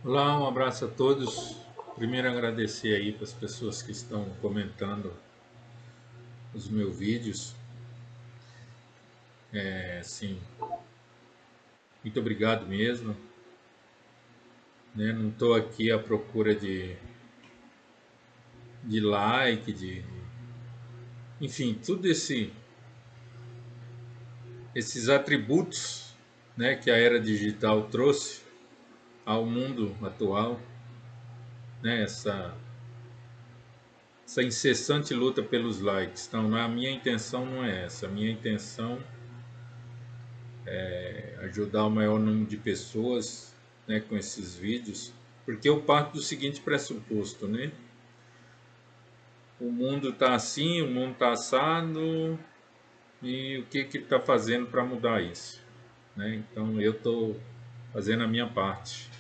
Olá, um abraço a todos. Primeiro agradecer aí para as pessoas que estão comentando os meus vídeos. Sim, muito obrigado mesmo. Né? Não estou aqui à procura de like, enfim, tudo esses atributos, né, que a era digital trouxe ao mundo atual, né, essa incessante luta pelos likes. Então, a minha intenção não é essa. A minha intenção ajudar o maior número de pessoas, né, com esses vídeos, porque eu parto do seguinte pressuposto, né? O mundo está assim, o mundo está assado, e o que ele está fazendo para mudar isso, né? Então eu estou fazendo a minha parte,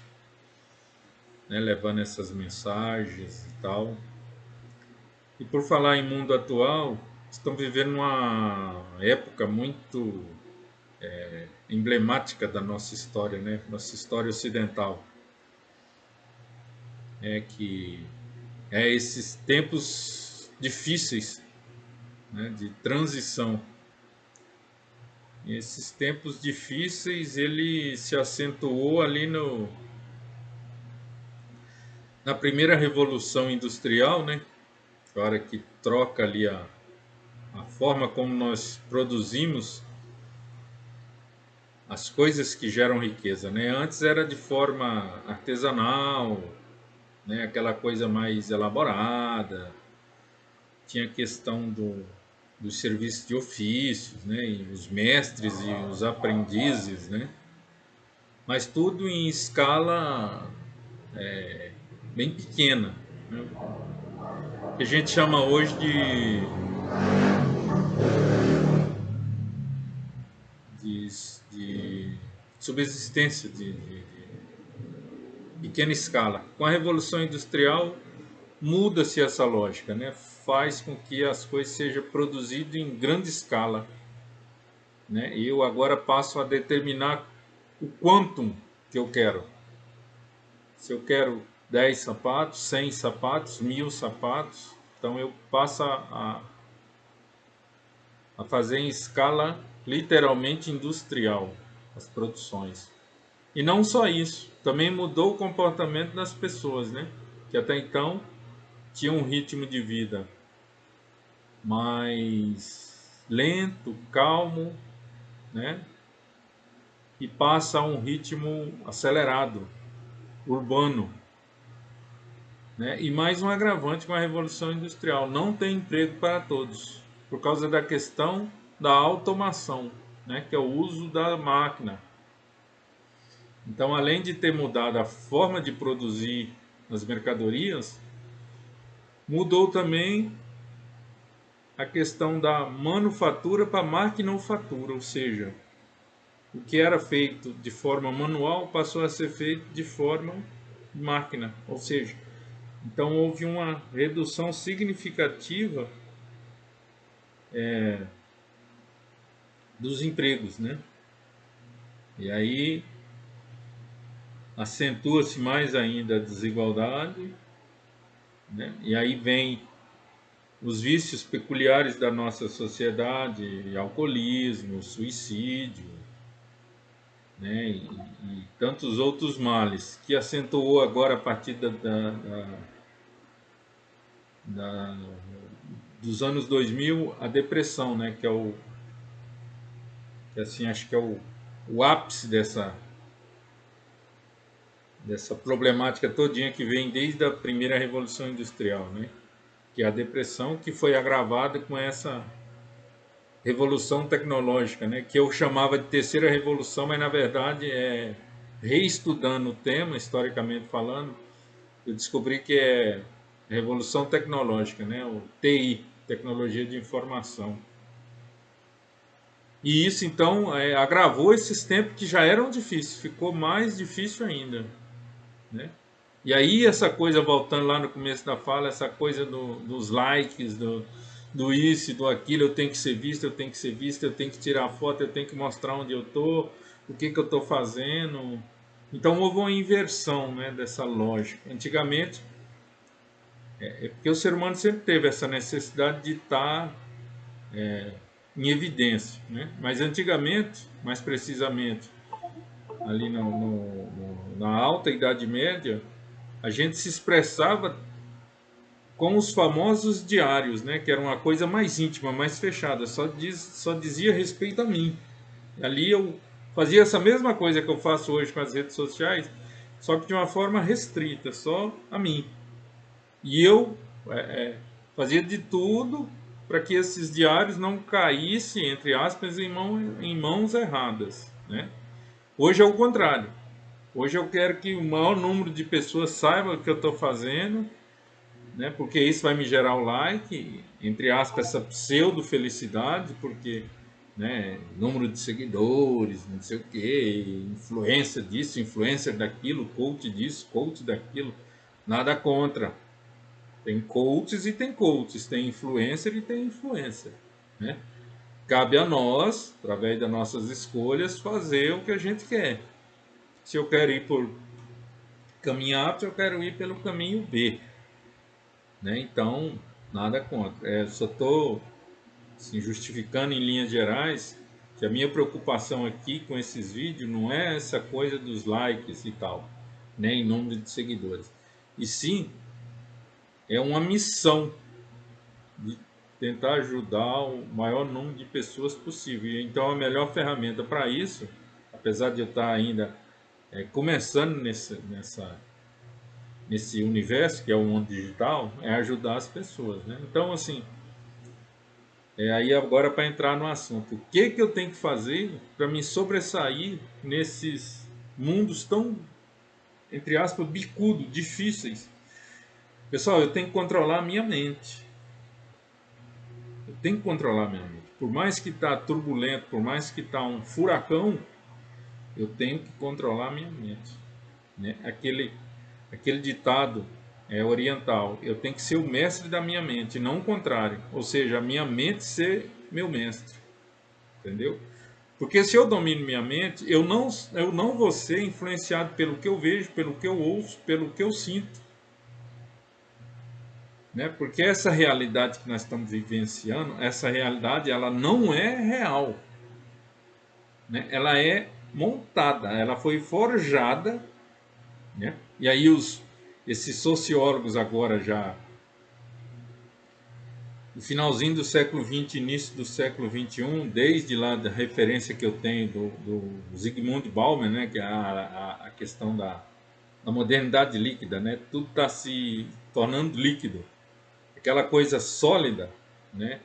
né, levando essas mensagens e tal. E por falar em mundo atual, estamos vivendo uma época muito emblemática da nossa história, né? Nossa história ocidental, que esses tempos difíceis, né, de transição. E esses tempos difíceis ele se acentuou ali na primeira revolução industrial, né, a hora que troca ali a forma como nós produzimos as coisas que geram riqueza, né? Antes era de forma artesanal, né, aquela coisa mais elaborada, tinha a questão dos serviços de ofícios, né, e os mestres e os aprendizes, né, mas tudo em escala bem pequena, né, que a gente chama hoje de, de subsistência de pequena escala. Com a Revolução Industrial muda-se essa lógica, né, faz com que as coisas sejam produzidas em grande escala, né, e eu agora passo a determinar o quantum que eu quero. Se eu quero 10 sapatos, 100 sapatos, 1000 sapatos, então eu passo a fazer em escala literalmente industrial as produções. E não só isso, também mudou o comportamento das pessoas, né? Que até então tinha um ritmo de vida mais lento, calmo, né? E passa a um ritmo acelerado, urbano, né? E mais um agravante com a Revolução Industrial: não tem emprego para todos, por causa da questão da automação, né? Que é o uso da máquina. Então, além de ter mudado a forma de produzir as mercadorias, mudou também a questão da manufatura para maquinofatura, ou seja, o que era feito de forma manual passou a ser feito de forma máquina, ou seja, então houve uma redução significativa dos empregos, né? E aí acentua-se mais ainda a desigualdade, né? E aí vem os vícios peculiares da nossa sociedade, alcoolismo, suicídio, né? E tantos outros males, que acentuou agora a partir da, dos anos 2000 a depressão, né? Que é que assim, acho que é o ápice dessa problemática todinha que vem desde a primeira Revolução Industrial, né? Que é a depressão, que foi agravada com essa revolução tecnológica, né? Que eu chamava de terceira revolução, mas na verdade reestudando o tema, historicamente falando, eu descobri que é revolução tecnológica, né? O TI, tecnologia de informação. E isso então agravou esses tempos que já eram difíceis, ficou mais difícil ainda, né? E aí essa coisa, voltando lá no começo da fala, essa coisa dos likes, do isso, do aquilo, eu tenho que ser visto, eu tenho que ser visto, eu tenho que tirar foto, eu tenho que mostrar onde eu tô, o que eu tô fazendo, Então houve uma inversão, né, dessa lógica. Antigamente, é porque o ser humano sempre teve essa necessidade de estar em evidência, né? Mas antigamente, mais precisamente ali na alta Idade Média, a gente se expressava com os famosos diários, né? Que era uma coisa mais íntima, mais fechada, só dizia respeito a mim. Ali eu fazia essa mesma coisa que eu faço hoje com as redes sociais, só que de uma forma restrita, só a mim. E eu é, é, fazia de tudo para que esses diários não caíssem, entre aspas, em mãos erradas, né? Hoje é o contrário. Hoje eu quero que o maior número de pessoas saiba o que eu estou fazendo, né? Porque isso vai me gerar o like, entre aspas, essa pseudo felicidade, porque, né, número de seguidores, não sei o que, influência disso, influência daquilo, coach disso, coach daquilo, nada contra. Tem coaches e tem coaches, tem influencer e tem influencer, né? Cabe a nós, através das nossas escolhas, fazer o que a gente quer. Se eu quero ir por caminho A, eu quero ir pelo caminho B, né? Então, nada contra. Só estou assim, justificando em linhas gerais que a minha preocupação aqui com esses vídeos não é essa coisa dos likes e tal, nem número de seguidores. E sim, é uma missão de tentar ajudar o maior número de pessoas possível. Então, a melhor ferramenta para isso, apesar de eu estar ainda começando nesse universo que é o mundo digital, é ajudar as pessoas, né? Então, assim, aí agora para entrar no assunto, o que que eu tenho que fazer para me sobressair nesses mundos tão, entre aspas, bicudo, difíceis? Pessoal, eu tenho que controlar a minha mente. Eu tenho que controlar a minha mente. Por mais que está turbulento, por mais que está um furacão, eu tenho que controlar a minha mente, né? Aquele ditado oriental, eu tenho que ser o mestre da minha mente, não o contrário. Ou seja, a minha mente ser meu mestre, entendeu? Porque se eu domino minha mente, eu não vou ser influenciado pelo que eu vejo, pelo que eu ouço, pelo que eu sinto, né? Porque essa realidade que nós estamos vivenciando, essa realidade, ela não é real, né? Ela é montada, ela foi forjada, né? E aí esses sociólogos agora já no finalzinho do século XX, início do século XXI, desde lá da referência que eu tenho do Zygmunt Bauman, né? Que é a questão da modernidade líquida, né? Tudo está se tornando líquido, aquela coisa sólida, né?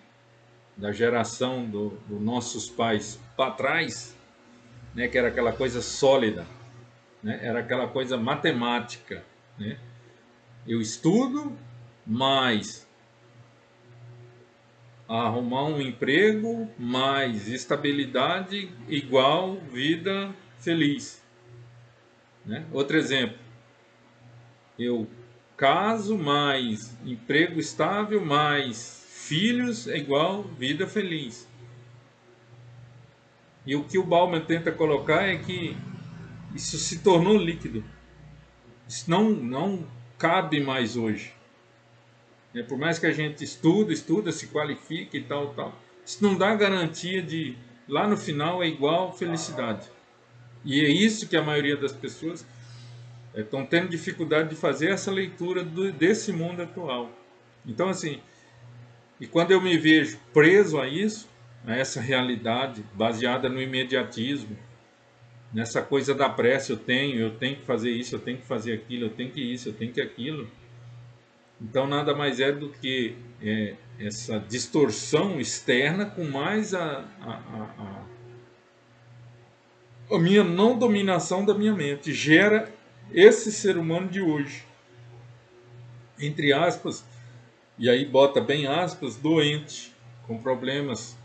Da geração dos nossos pais para trás, né? Que era aquela coisa sólida, né? Era aquela coisa matemática, né? Eu estudo, mas arrumar um emprego, mais estabilidade igual vida feliz, né? Outro exemplo, eu caso mais emprego estável, mais filhos é igual vida feliz. E o que o Bauman tenta colocar é que isso se tornou líquido. Isso não cabe mais hoje. Por mais que a gente estuda, se qualifique e tal, tal, isso não dá garantia de lá no final é igual felicidade. E é isso que a maioria das pessoas estão tendo dificuldade de fazer essa leitura desse mundo atual. Então, assim, e quando eu me vejo preso a isso, a essa realidade baseada no imediatismo, nessa coisa da pressa, eu tenho que fazer isso, eu tenho que fazer aquilo, eu tenho que isso, eu tenho que aquilo. Então, nada mais é do que essa distorção externa com mais a minha não dominação da minha mente. Gera esse ser humano de hoje, entre aspas, e aí bota bem aspas, doente, com problemas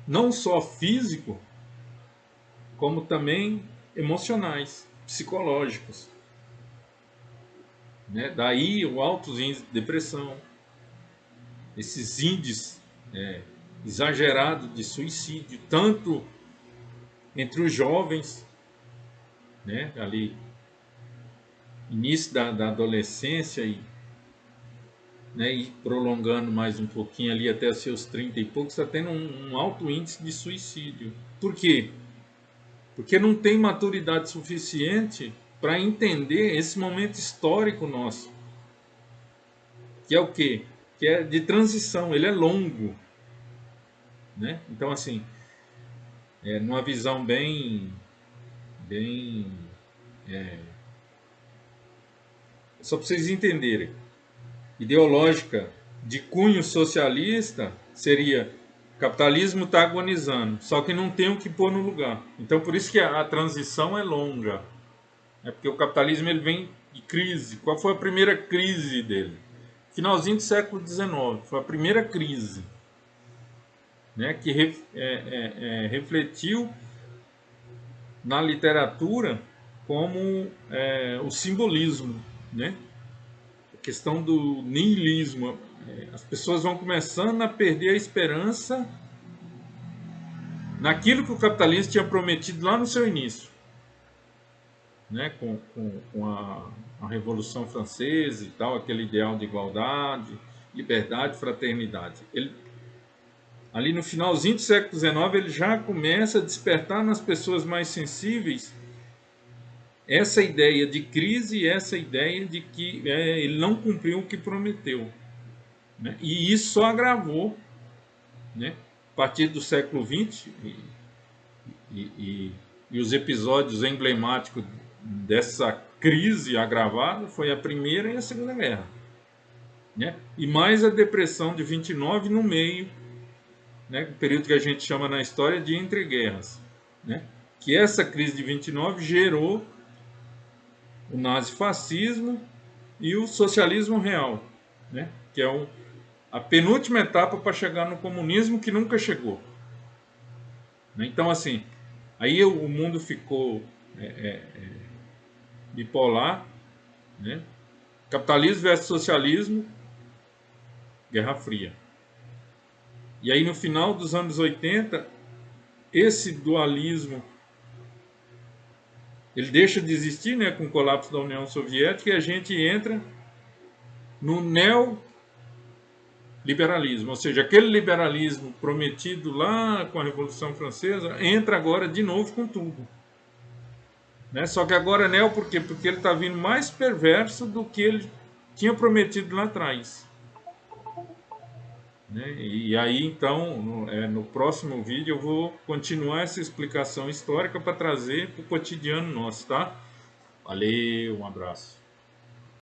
não só físicos, como também emocionais, psicológicos, né? Daí o alto índice de depressão, esses índices exagerados de suicídio, tanto entre os jovens, né? Ali, início da adolescência e, né, e prolongando mais um pouquinho ali até os seus 30 e poucos, está tendo um alto índice de suicídio. Por quê? Porque não tem maturidade suficiente para entender esse momento histórico nosso, que é o quê? Que é de transição, ele é longo, né? Então, assim, numa visão bem, só para vocês entenderem, ideológica de cunho socialista seria: capitalismo está agonizando, só que não tem o que pôr no lugar. Então, por isso que a transição é longa. É porque o capitalismo ele vem de crise. Qual foi a primeira crise dele? Finalzinho do século XIX. Foi a primeira crise, né, que refletiu na literatura como o simbolismo, né? A questão do niilismo. As pessoas vão começando a perder a esperança naquilo que o capitalismo tinha prometido lá no seu início, né? Com a Revolução Francesa e tal, aquele ideal de igualdade, liberdade, fraternidade. Ali no finalzinho do século XIX, ele já começa a despertar nas pessoas mais sensíveis essa ideia de crise e essa ideia de que ele não cumpriu o que prometeu, né? E isso só agravou, né? A partir do século XX e os episódios emblemáticos dessa crise agravada foi a Primeira e a Segunda Guerra, né? E mais a Depressão de 29 no meio, né? O período que a gente chama na história de entreguerras, né? Que essa crise de 29 gerou o nazifascismo e o socialismo real, né? Que é a penúltima etapa para chegar no comunismo, que nunca chegou, né? Então, assim, aí o mundo ficou bipolar, né? Capitalismo versus socialismo, Guerra Fria. E aí no final dos anos 80, esse dualismo ele deixa de existir, né, com o colapso da União Soviética, e a gente entra no neoliberalismo, ou seja, aquele liberalismo prometido lá com a Revolução Francesa entra agora de novo com tudo, né? Só que agora é neo por quê? Porque ele está vindo mais perverso do que ele tinha prometido lá atrás, né? E aí então no próximo vídeo eu vou continuar essa explicação histórica para trazer para o cotidiano nosso, tá? Valeu, um abraço.